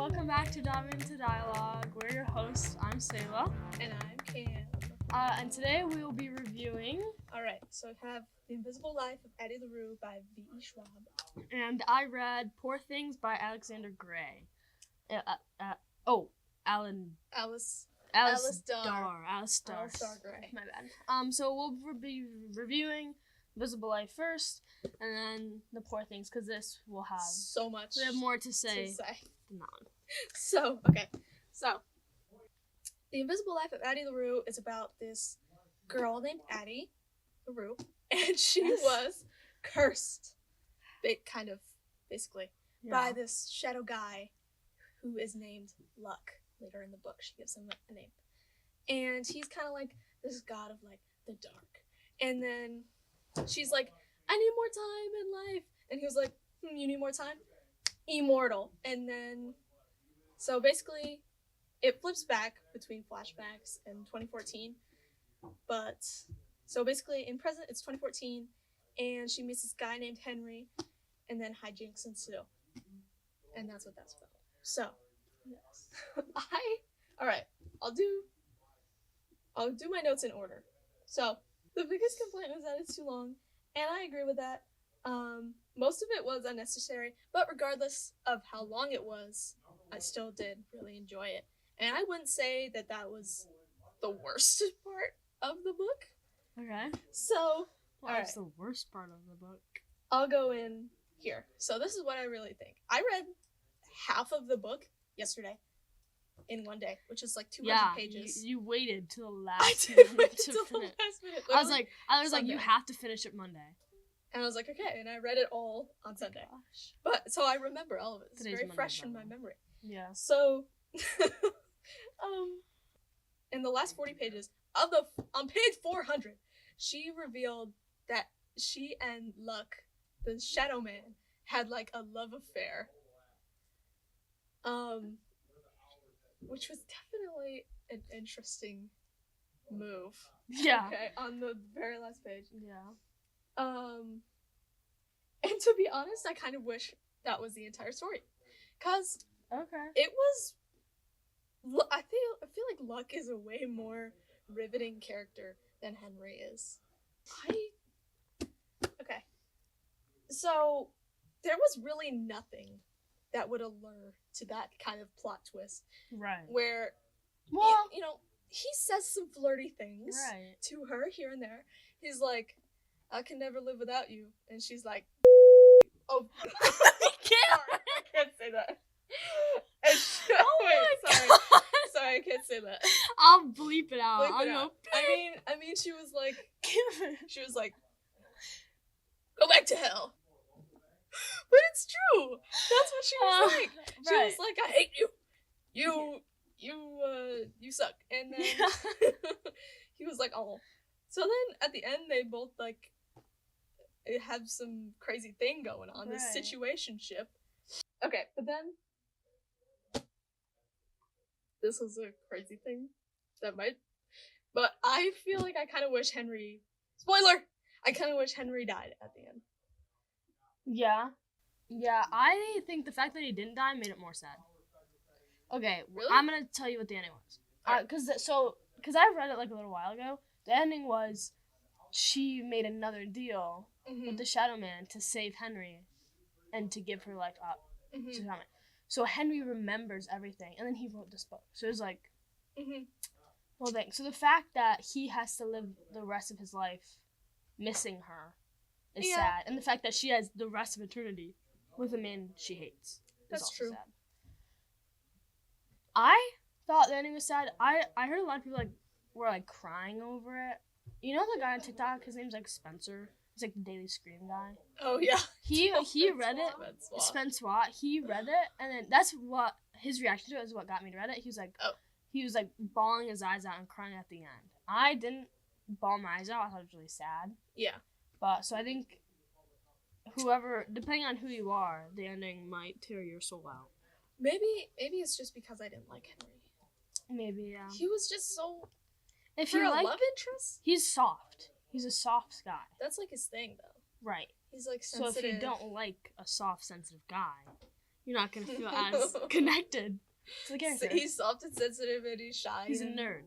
welcome back to Dive Into Dialogue. We're your hosts. I'm Sayla. And I'm Cam. And today we will be reviewing... Alright, so I have The Invisible Life of Addie LaRue by V.E. Schwab. And I read Poor Things by Alexander Gray. Alice Starr Gray. My bad. So we'll be reviewing Invisible Life first, and then the Poor Things, because this will have so much. We have more to say than that one. So, The Invisible Life of Addie LaRue is about this girl named Addie LaRue, and she was cursed, basically, by this shadow guy who is named Luck. Later in the book, she gives him a name. And he's kind of like this god of, like, the dark. And then she's like, I need more time in life. And he was like, you need more time? Immortal. And then, so basically, it flips back between flashbacks and 2014. But, so basically, in present, it's 2014, and she meets this guy named Henry, and then hijinks ensue. And that's what that's about. So, yes. Alright, I'll do my notes in order. So, the biggest complaint was that it's too long, and I agree with that. Most of it was unnecessary, but regardless of how long it was, I still did really enjoy it. And I wouldn't say that was the worst part of the book. Okay. So, what's the worst part of the book? I'll go in here. So this is what I really think. I read half of the book yesterday in one day, which is like 200 pages. You waited till the last minute to finish. I was like, you have to finish it Monday. And I was like, okay, and I read it all on Sunday. Gosh. But so I remember all of it. It's Today's very Monday, fresh in my memory. Yeah. So, in the last 40 pages on page 400, she revealed that she and Luck, the Shadow Man, had like a love affair. Which was definitely an interesting move. Yeah. Okay, on the very last page. Yeah. And to be honest, I kind of wish that was the entire story. 'Cause it was, I feel like Luck is a way more riveting character than Henry is. Okay. So, there was really nothing that would allure to that kind of plot twist. Right. Where, you know, he says some flirty things to her here and there. He's like, I can never live without you. And she's like, oh, I can't say that. Sorry, I can't say that. I'll bleep it out. I mean, she was like, go back to hell. But it's true. That's what she was like. She was like, I hate you. You suck. And then he was like, oh. So then at the end, they both like have some crazy thing going on, this situationship. Okay, but then this was a crazy thing but I feel like I kind of wish Henry, spoiler, I kind of wish Henry died at the end. Yeah, I think the fact that he didn't die made it more sad. Okay, really? I'm gonna tell you what the ending was. Because I read it like a little while ago. The ending was she made another deal with the Shadow Man to save Henry and to give her life up to Shadow Man. So Henry remembers everything, and then he wrote this book. So it was like, whole thing. So the fact that he has to live the rest of his life missing her is sad, and the fact that she has the rest of eternity with a man she hates is also sad. I thought the ending was sad. I heard a lot of people were crying over it. You know the guy on TikTok? His name's like Spencer. He's like the Daily Scream guy. Oh yeah. He read it. Spencer. He read it, and then that's what his reaction to it is what got me to read it. He was like bawling his eyes out and crying at the end. I didn't bawl my eyes out. I thought it was really sad. Yeah. But so I think whoever, depending on who you are, the ending might tear your soul out. Maybe it's just because I didn't like Henry. Maybe, yeah. He was just so... For a love interest? He's soft. He's a soft guy. That's like his thing, though. Right. He's like sensitive. So if you don't like a soft, sensitive guy, you're not gonna feel as connected to the character. He's soft and sensitive and he's shy. He's a nerd.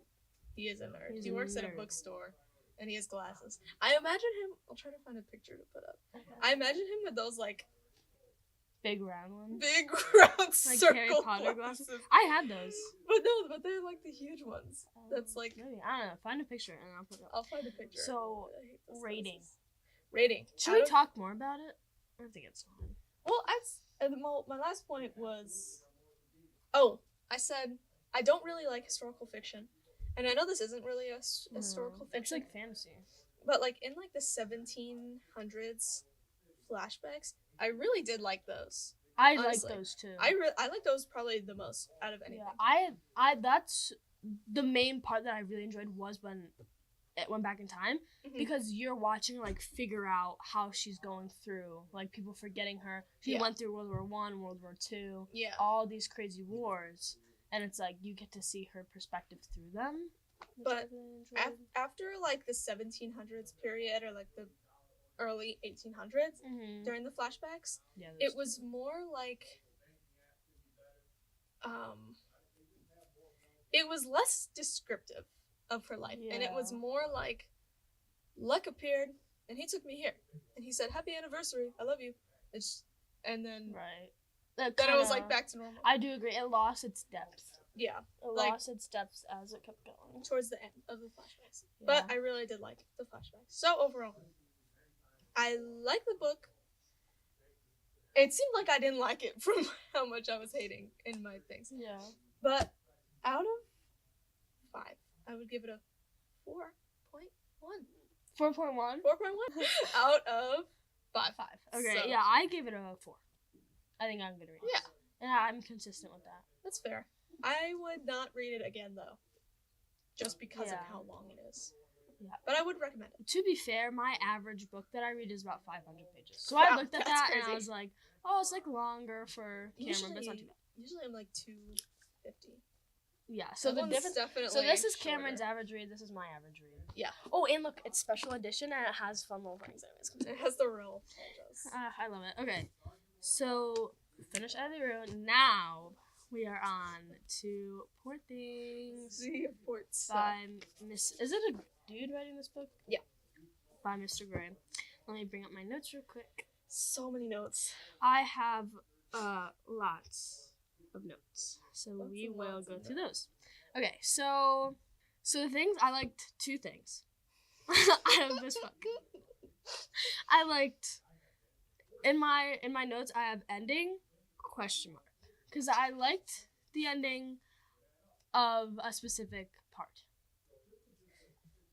He is a nerd. He's He a works at a nerd. bookstore and he has glasses. I imagine him. I'll try to find a picture to put up. Okay. I imagine him with those like Big round ones. big round Like circle Harry Potter glasses. glasses. I had those. But they're like the huge ones. That's like Maybe. I don't know. Find a picture and I'll put it up. I'll find a picture. So, I hate those rating. glasses. Rating. Should we talk more about it? I think it's fine. Well, my last point was, oh, I said I don't really like historical fiction, and I know this isn't really a historical fiction. It's like fantasy. But like in like the 1700s flashbacks, I really did like those. I Honestly. like those too. I like those probably the most out of anything. Yeah, I that's the main part that I really enjoyed was when it went back in time, Mhm. because you're watching like figure out how she's going through, like people forgetting her. She Yeah. went through World War One, World War Two, Yeah. all these crazy wars, and it's like you get to see her perspective through them. Which But I really enjoyed. After like the 1700s period or like the early 1800s, Mhm. during the flashbacks, Yeah, it was more like it was less descriptive of her life, and it was Yeah. more like Luck appeared and he took me here and he said happy anniversary, I love you, and then right. then it was like back to normal. I do agree. It lost its depth. Yeah, It like- lost its depth as it kept going. towards the end of the flashbacks. But I really did like the flashbacks. So overall, I like the book. It seemed like I didn't like it from how much I was hating in my things. Yeah. But out of 5, I would give it a 4.1. 4.1? 4.1 out of 5. 5. Okay, So- yeah, I gave it a 4. I think I'm gonna read it. Yeah. And I'm consistent with that. That's fair. I would not read it again though, just because of Yeah. how long it is. Yeah. But I would recommend it. To be fair, my average book that I read is about 500 pages. So Wow, I looked at that's that and crazy. I was like, oh, it's like longer for Cameron, but it's not too bad. Usually I'm like 250. Yeah, so That the one's difference. definitely So this is shorter. Cameron's average read. This is my average read. Yeah. Oh, and look, it's special edition and it has fun little things. It has the real photos. I love it. Okay, so finish Ivy Road. Now we are on to Poor Things The ports. by Miss. Is it a dude writing this book? Yeah. By Mr. Gray. Let me bring up my notes real quick. So many notes. I have lots of notes, so Lots we and will lots go of through those. Okay, so the things I liked, 2 things out of this book. I liked in my notes I have ending ? Because I liked the ending of a specific part.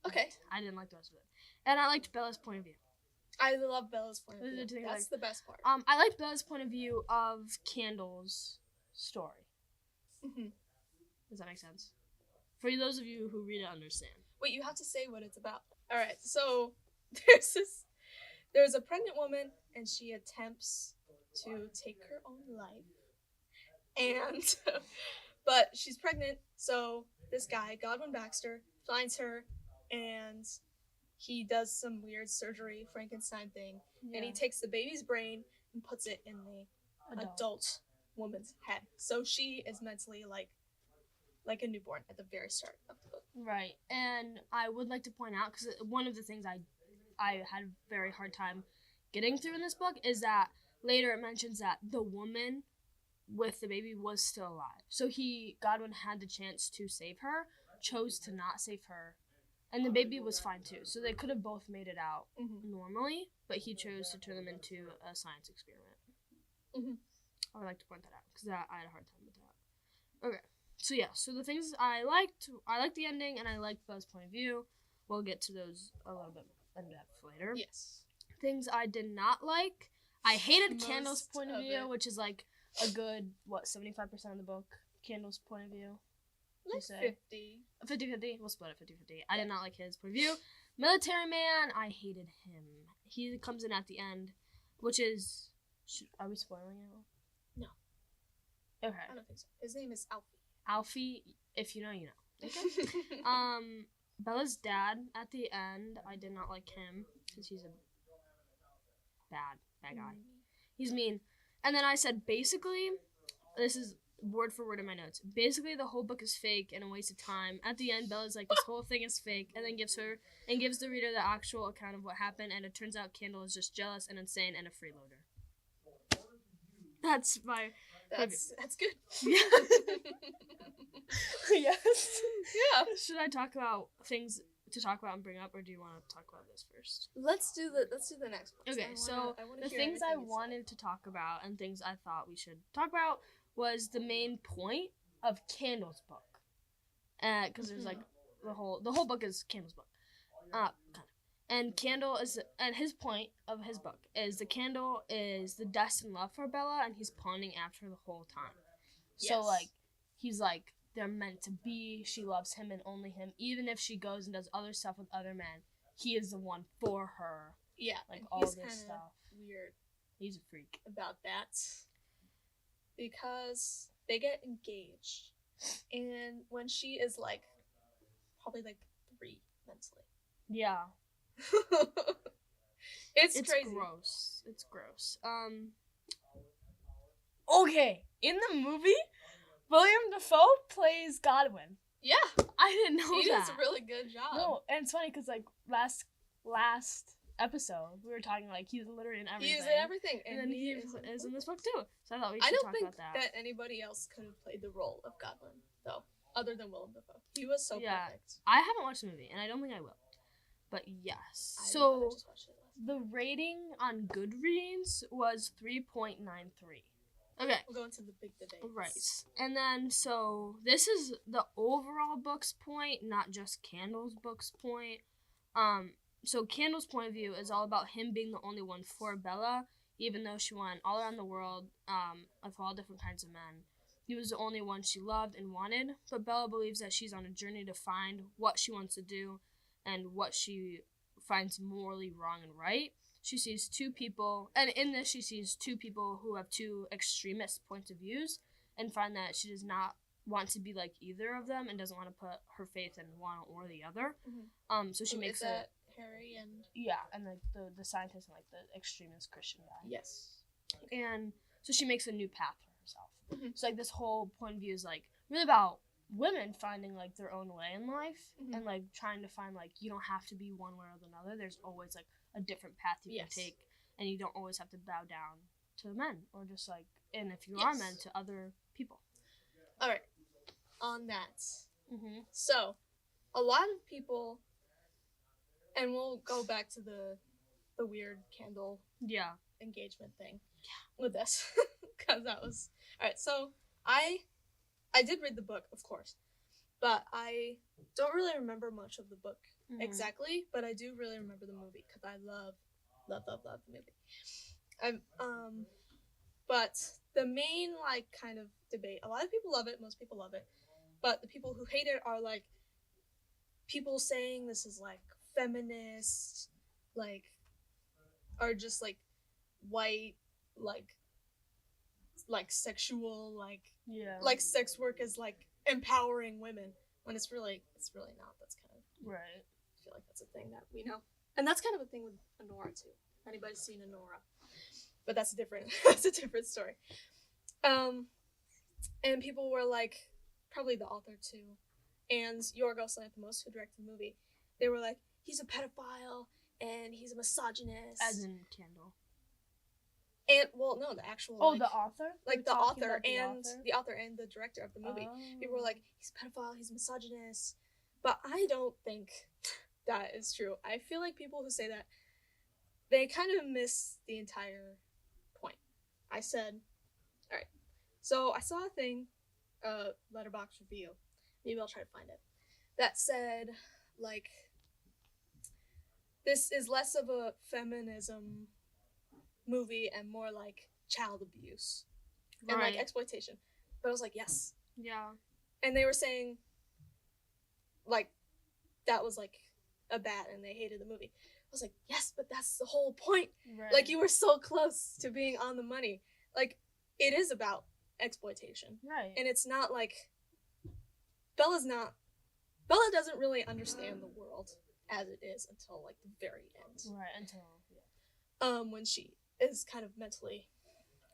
Okay. I didn't like the rest of it, and I liked Bella's point of view. I love Bella's point of Those are view. the things That's the best part. I liked Bella's point of view of Candle's story. Mm-hmm. Does that make sense? For those of you who read it, understand. Wait, you have to say what it's about. All right. So there's a pregnant woman, and she attempts to take her own life. And but she's pregnant, so this guy, Godwin Baxter, finds her, and he does some weird surgery, Frankenstein thing, and he takes the baby's brain and puts it in the adult woman's head. So she is mentally like a newborn at the very start of the book. Right, and I would like to point out, because one of the things I had a very hard time getting through in this book is that later it mentions that the woman with the baby was still alive. So Godwin had the chance to save her, chose to not save her, and the baby was fine too. So they could have both made it out normally, but he chose to turn them into a science experiment. Mhm. I would like to point that out, because I had a hard time with that. Okay. So yeah, so the things I liked the ending, and I liked Bella's point of view. We'll get to those a little bit in depth later. Yes. Things I did not like. I hated Most Candle's point of of view, it. which is like a good, 75% of the book. Candle's point of view. Like say? 50. 50-50. We'll split it 50-50. I did not like his point of view. Military Man, I hated him. He comes in at the end, which is... Are we spoiling it all? No. Okay. I don't think so. His name is Alfie. Alfie, if you know, you know. Okay. Bella's dad at the end, I did not like him because he's a bad guy. He's mean. And then I said, basically, this is word for word in my notes. Basically, the whole book is fake and a waste of time. At the end, Bella's like, this whole thing is fake, and then gives the reader the actual account of what happened, and it turns out Candle is just jealous and insane and a freeloader. That's my... That's good. Yeah. Yes. Yeah. Should I talk about things to talk about and bring up, or do you want to talk about this first? Let's do the next one. Okay, so the things I wanted to talk about and things I thought we should talk about was the main point of Candle's book, because there's like the whole book is Candle's book, kind of. And Candle is, and his point of his book is the Candle is the destined love for Bella, and he's pawning after her the whole time. Yes. So like, he's like, they're meant to be. She loves him and only him, even if she goes and does other stuff with other men. He is the one for her. Yeah, like all this stuff. Weird. He's a freak about that because they get engaged, and when she is like probably like 3 mentally. Yeah. It's crazy. Gross. It's gross. Okay, in the movie, William Dafoe plays Godwin. Yeah, I didn't know he that. does a really good job. No, and it's funny because like last episode we were talking like he's literally in everything. He's in everything, and then he is in this book too. So I thought we should talk about that. I don't think that anybody else could have played the role of Godwin though, other than Willem Dafoe. He was so perfect. I haven't watched the movie, and I don't think I will. But yes. So the rating on Goodreads was 3.93. Okay. We'll go into the big debate. Right. And then, so, this is the overall book's point, not just Candle's book's point. So Candle's point of view is all about him being the only one for Bella, even though she went all around the world, with all different kinds of men. He was the only one she loved and wanted, but Bella believes that she's on a journey to find what she wants to do and what she finds morally wrong and right. She sees 2 people, and in this she sees 2 people who have 2 extremist points of views, and find that she does not want to be like either of them and doesn't want to put her faith in one or the other. Mm-hmm. So she makes that Harry and... Yeah, and the scientist and like the extremist Christian guy. Yes. And so she makes a new path for herself. Mm-hmm. So like this whole point of view is like really about women finding like their own way in life, and like trying to find like you don't have to be one way or another. There's always like a different path you can take, and you don't always have to bow down to men or just like, and if you are men, to other people. All right, on that. So a lot of people, and we'll go back to the weird candle engagement thing with this because that was all right. So I did read the book, of course, but I don't really remember much of the book exactly, but I do really remember the movie because I love the movie. But the main, like, kind of debate, a lot of people love it, most people love it, but the people who hate it are, like, people saying this is, like, feminist, like, or just, like, white, like sexual, like sex work is like empowering women when it's really not. That's kind of right. I feel like that's a thing that we know, and that's kind of a thing with Anora too. Anybody's seen Anora, but that's a different story. And people were like, probably the author too, and Yorgos Lanthimos, who directed the movie, they were like, he's a pedophile and he's a misogynist, as in Candle. And well, no, the actual the author, like the author and the author and the director of the movie. People were like, he's a pedophile, he's a misogynist, but I don't think that is true. I feel like people who say that, they kind of miss the entire point. I said, all right, so I saw a thing, letterbox review, maybe I'll try to find it, that said like, this is less of a feminism movie and more like child abuse and like exploitation. But I was like, yes. Yeah. And they were saying like that was like a bad and they hated the movie. I was like, yes, but that's the whole point. Right. Like you were so close to being on the money. Like it is about exploitation. Right. And it's not like Bella doesn't really understand the world as it is until like the very end. Right, until when she is kind of mentally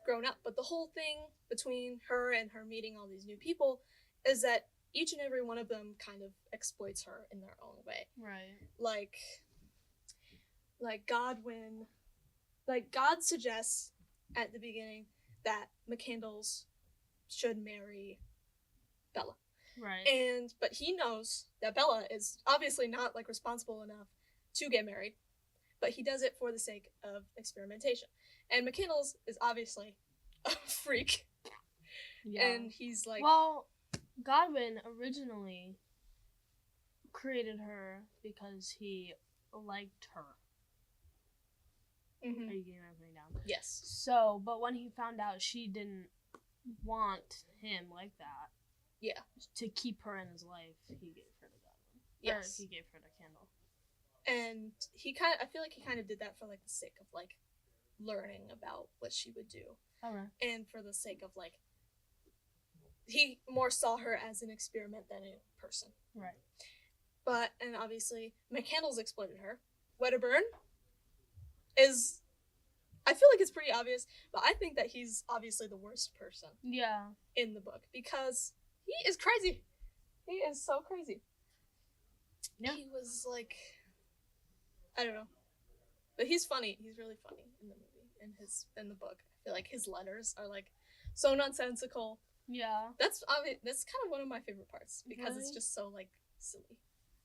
grown up. But the whole thing between her and her meeting all these new people is that each and every one of them kind of exploits her in their own way. Right. Like Godwin, like God suggests at the beginning that McCandles should marry Bella. Right. But he knows that Bella is obviously not like responsible enough to get married, but he does it for the sake of experimentation. And McCandles is obviously a freak. Yeah. And he's like, well, Godwin originally created her because he liked her. mm-hmm. Are you getting everything down? Yes. So, but when he found out she didn't want him like that, yeah, to keep her in his life, he gave her to Godwin. Yes. Or he gave her to Candle. And I feel like he kind of did that for like the sake of like learning about what she would do. Okay. And for the sake of like, he more saw her as an experiment than a person. Right. But, and obviously, McCandles exploited her. Wedderburn is, I feel like it's pretty obvious, but I think that he's obviously the worst person. Yeah. In the book, because he is crazy. He is so crazy. Yeah. He was like, I don't know. But he's funny. He's really funny in the movie. In the book. I feel like his letters are like so nonsensical. Yeah. That's kind of one of my favorite parts because really? It's just so like silly.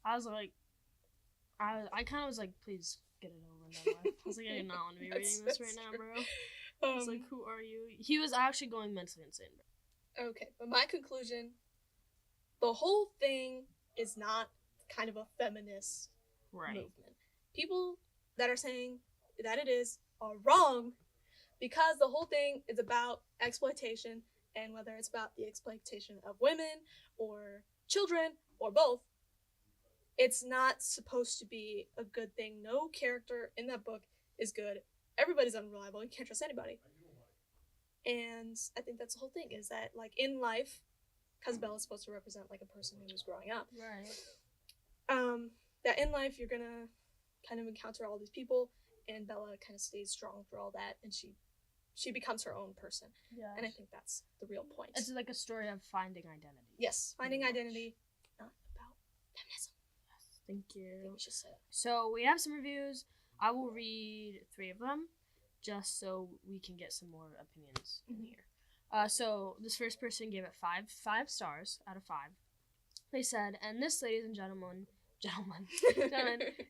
I was like, I kind of was like, please get it over and done with. I was like, I do not want to be reading this right now, bro. I was like, who are you? He was actually going mentally insane. Okay, but my conclusion, the whole thing is not kind of a feminist movement. People that are saying that it is are wrong because the whole thing is about exploitation, and whether it's about the exploitation of women or children or both, it's not supposed to be a good thing. No character in that book is good. Everybody's unreliable. You can't trust anybody. And I think that's the whole thing, is that like in life, because Bella's supposed to represent like a person who was growing up. Right. That in life you're gonna kind of encounter all these people, and Bella kind of stays strong through all that, and she becomes her own person. Yeah. And I think that's the real point. It's like a story of finding identity. Yes, finding identity, not about feminism. Yes, thank you. I think we should say that. So we have some reviews. I will read 3 of them, just so we can get some more opinions in here. So this first person gave it 5 stars out of 5. They said, and this, ladies and gentlemen,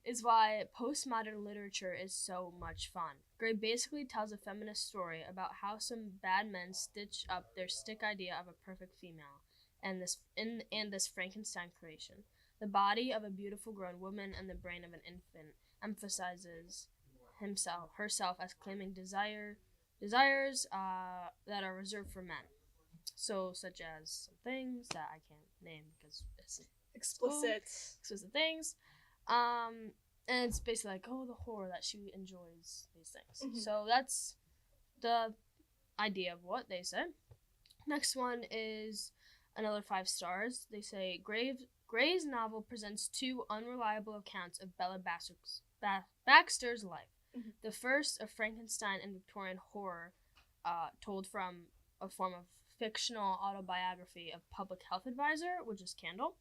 is why postmodern literature is so much fun. Gray basically tells a feminist story about how some bad men stitch up their stick idea of a perfect female and this Frankenstein creation. The body of a beautiful grown woman and the brain of an infant emphasizes herself as claiming desires that are reserved for men. So, such as some things that I can't name because it's explicit things. And it's basically like, oh, the horror that she enjoys these things. Mm-hmm. So that's the idea of what they say. Next one is another 5 stars. They say Gray's novel presents 2 unreliable accounts of Bella Baxter's life. Mm-hmm. The first, of Frankenstein and Victorian horror, told from a form of fictional autobiography of public health advisor, which is Candle.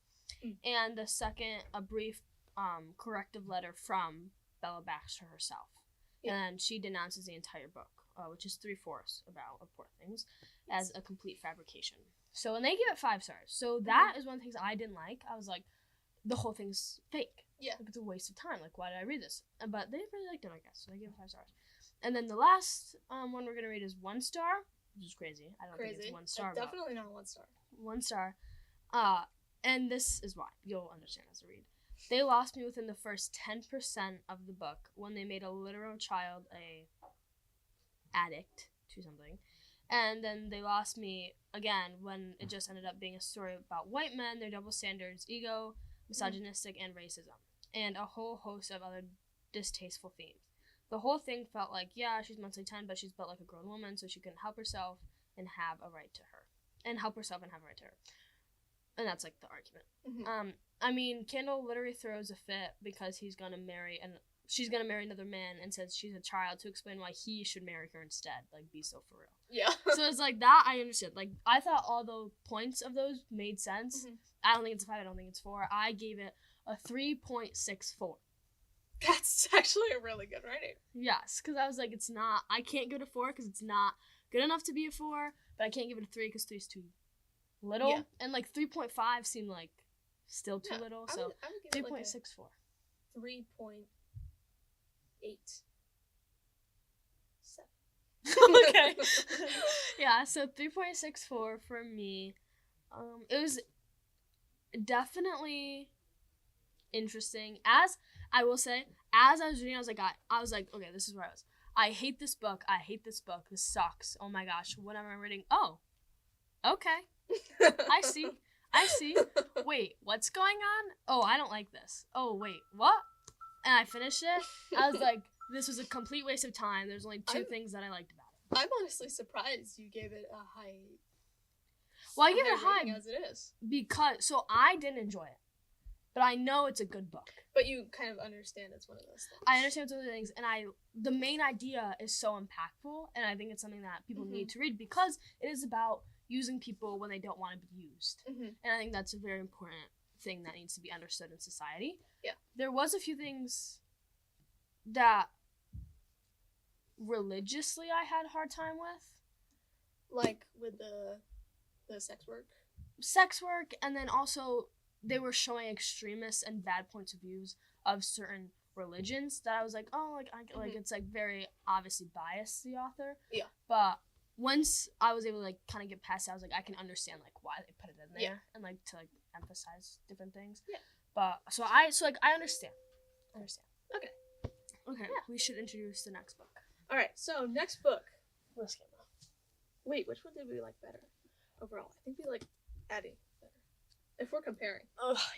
Mm. And the second, a brief corrective letter from Bella Baxter herself. Yeah. And she denounces the entire book, which is 3/4 about Poor Things, as a complete fabrication. So, and they give it 5 stars. So that is one of the things I didn't like. I was like, the whole thing's fake. Yeah. Like, it's a waste of time. Like, why did I read this? But they really liked it, I guess. So they gave it 5 stars. And then the last one we're going to read is 1 star, which is crazy. I don't think it's 1 star. Definitely not 1 star. 1 star. And this is why. You'll understand as I read. They lost me within the first 10% of the book when they made a literal child a addict to something. And then they lost me again when it just ended up being a story about white men, their double standards, ego, misogynistic, and racism, and a whole host of other distasteful themes. The whole thing felt like, yeah, she's mentally 10, but she's built like a grown woman, so she can help herself and have a right to her. And help herself and have a right to her. And that's like the argument. Mm-hmm. I mean, Kendall literally throws a fit because he's gonna marry she's gonna marry another man and says she's a child to explain why he should marry her instead. Like, be so for real. Yeah. So it's like that I understood. Like, I thought all the points of those made sense. Mm-hmm. I don't think it's a 5. I don't think it's 4. I gave it a 3.64. That's actually a really good rating. Yes, because I was like, it's not. I can't give it a 4 because it's not good enough to be a 4, but I can't give it a 3 because 3 is too little. Yeah. And like 3.5 seemed like still too little. So I would give it like 3.64. 3.87. Okay. Yeah, so 3.64 for me. It was definitely interesting. As I will say, as I was reading, I was like, okay, this is where I was. I hate this book. I hate this book. This sucks. Oh my gosh. What am I reading? Oh, okay. I see. Wait, what's going on? Oh, I don't like this. Oh, wait, what? And I finished it. I was like, this was a complete waste of time. There's only 2 things that I liked about it. I'm honestly surprised you gave it a high. Well, I give it a high rating as it is. because I didn't enjoy it, but I know it's a good book. But you kind of understand it's one of those things. I understand it's one of the things, and the main idea is so impactful, and I think it's something that people need to read because it is about using people when they don't want to be used. And I think that's a very important thing that needs to be understood in society. Yeah. There was a few things that religiously I had a hard time with. Like with the sex work? Sex work, and then also they were showing extremists and bad points of views of certain religions that I was like, oh, like it's like very obviously biased, the author. Yeah. But once I was able to like kind of get past it, I was like, I can understand like why they put it in there and like to like emphasize different things. Yeah. But so I understand. Okay. Okay. Yeah. We should introduce the next book. All right. So next book. Let's get on. Wait, which one did we like better overall? I think we like Addie better. If we're comparing.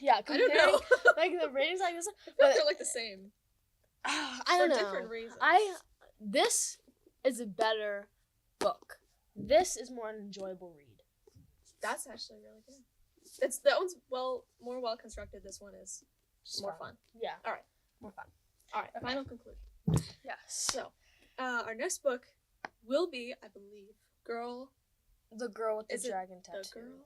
Yeah. I don't know. Like the ratings like this. But they're like the same. I don't know. For different reasons. This is a better book. This is more an enjoyable read. That's actually really good. That one's more well constructed. This one is more fun. Yeah. All right. More fun. All right. Okay. Final conclusion. Yes. So, our next book will be, I believe, The Girl with the Dragon Tattoo.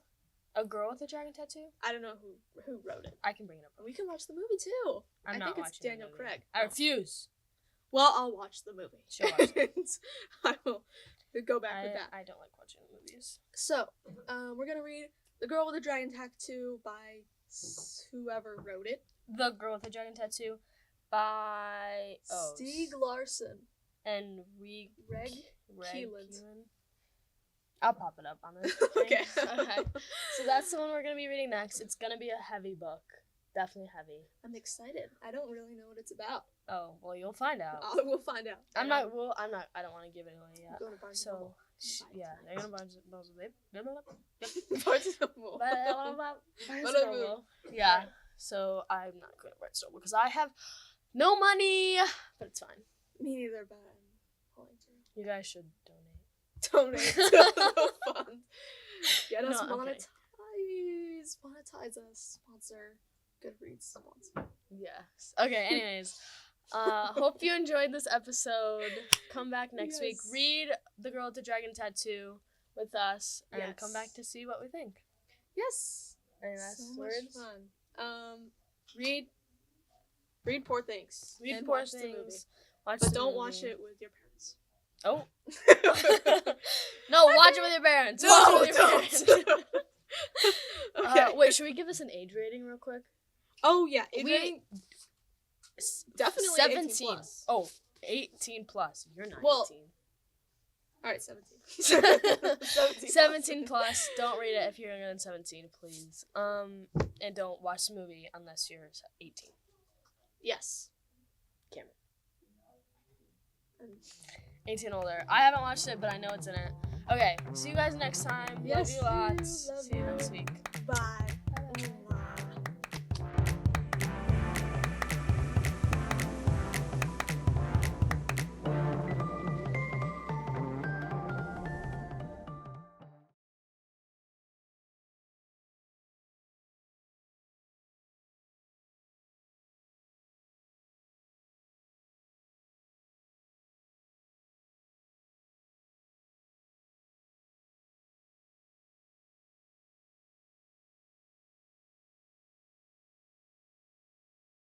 A Girl with a Dragon Tattoo? I don't know who wrote it. I can bring it up. We can watch the movie too. I think it's Daniel Craig. I refuse. Well, I'll watch the movie. She'll watch it. I will go back with that. I don't like watching the movies. So, we're gonna read The Girl with the Dragon Tattoo by whoever wrote it. The Girl with the Dragon Tattoo by Stieg Larsson and Reg Keeland. I'll pop it up on this. Okay. Okay. So that's the one we're gonna be reading next. It's gonna be a heavy book. Definitely heavy. I'm excited. I don't really know what it's about. Oh, well, you'll find out. We'll find out. I don't want to give it away yet. Go to Barnes & Noble. Yeah, they're gonna Barnes & Noble. Yeah. So I'm not going to Barnes & Noble because I have no money, but it's fine. Me neither, but I'm going to. You guys should donate. Donate to the fund. Get us monetized. Monetize us. Sponsor. Goodreads sponsor. Yes. Okay, anyways. Hope you enjoyed this episode. Come back next week. Read The Girl with the Dragon Tattoo with us and come back to see what we think. Yes. Any last words? Much fun. Read Poor Things. Read Poor Things. But don't watch it with your parents. Oh. No, watch it with your parents. No, don't. Okay. Wait, should we give this an age rating real quick? Oh, yeah. Age rating? Definitely 17. 18 plus. Oh, 18 plus. You're not 18. All right, 17. 17 plus. Don't read it if you're younger than 17, please. And don't watch the movie unless you're 18. Yes. Cameron. 18 older. I haven't watched it, but I know it's in it. Okay, see you guys next time. Yes, Love you lots. See you next week. Bye.